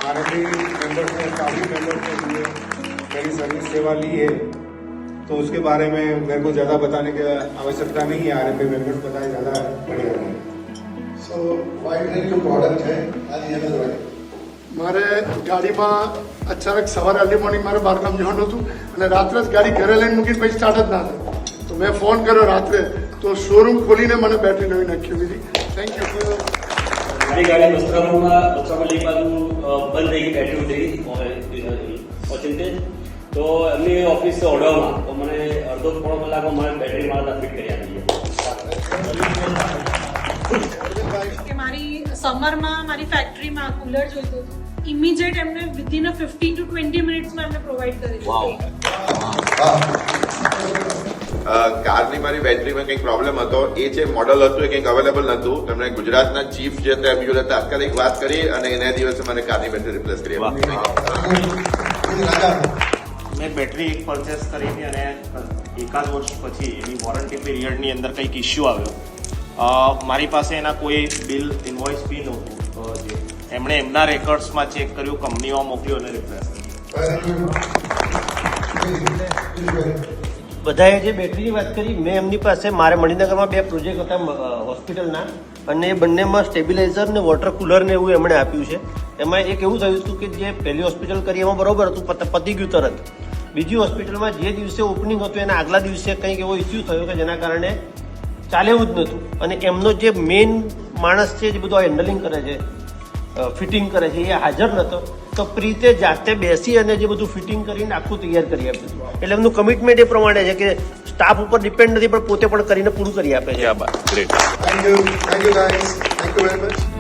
हमारे भी मेंबर्स ने काफ़ी मेंबर्स ने लिए मेरी सर्विस सेवा ली है, तो उसके बारे में मेरे को ज़्यादा बताने की आवश्यकता नहीं है। RMB मेंबर्स बताए ज़्यादा बढ़िया है। So, wide range of product है आज ये बताइए। મારે ગાડીમાં અચાનક સવારે અર્લી મોર્નિંગ મારે બહારગામ જવાનું હતું અને રાત્રે જ ગાડી ઘરે લઈને મૂકીને પછી સ્ટાર્ટ જ ના થાય, તો મેં ફોન કર્યો રાત્રે, તો શોરૂમ ખોલીને મને બેટરી નવી નાખી દીધી. Thank you. મારી ગાડી વસ્ત્રાપુરમાં એક બાજુ બંધ થઈ ગઈ, બેટરી ઉતરી ઓચિંતે, તો એમની ઓફિસ ઓર્ડરમાં તો મને અડધો પોણો કલાકમાં મને બેટરી મારા ફિટ કરી આપી. કે મારી સમરમાં મારી ફેક્ટરીમાં કુલર જોઈતું હતું, ઇમિડિયેટ એમને વિધિન 15 to 20 મિનિટ્સમાં એમને પ્રોવાઈડ કરી દીધું. કારની મારી બેટરીમાં કંઈક પ્રોબ્લેમ હતો, એ જે મોડલ હતું એ કંઈક અવેલેબલ નહોતું. તેમણે ગુજરાતના ચીફ જે હતા એમની જોડે તાત્કાલિક વાત કરી અને એના દિવસે મને કારની બેટરી રિપ્લેસ કરી આપી. મેં બેટરી એક પરચેસ કરી હતી અને એકાદ વર્ષ પછી એની વોરંટી પીરિયડની અંદર કંઈક ઇસ્યુ આવ્યો. મારી પાસે એના કોઈ બિલ ઇન્વોઇસ બી નહોતું, જે એમણે એમના રેકોર્ડ્સમાં ચેક કર્યું, કંપનીમાં મોકલ્યું અને રિપ્લેસ બધાએ જે બેટરીની વાત કરી, મેં એમની પાસે મારે મણિનગરમાં 2 પ્રોજેક્ટ હતા હોસ્પિટલના, અને એ બંનેમાં સ્ટેબિલાઇઝર ને વોટર કુલર ને એવું એમણે આપ્યું છે. એમાં એક એવું થયું હતું કે જે પહેલી હોસ્પિટલ કરી એમાં બરોબર હતું, પતી ગયું તરત. બીજી હોસ્પિટલમાં જે દિવસે ઓપનિંગ હતું એના આગલા દિવસે કંઈક એવો ઇસ્યુ થયો કે જેના કારણે ચાલે એવું જ નહોતું, અને એમનો જે મેઇન માણસ છે જે બધું હેન્ડલિંગ કરે છે, ફિટિંગ કરે છે, એ હાજર નહોતો. તો પ્રીતે જાતે બેસી અને જે બધું ફિટિંગ કરીને આખું તૈયાર કરી આપ્યું. એટલે એમનું કમિટમેન્ટ એ પ્રમાણે છે કે સ્ટાફ ઉપર ડિપેન્ડ નથી, પણ પોતે પણ કરીને પૂરું કરી આપે છે. Thank you guys. Thank you very much.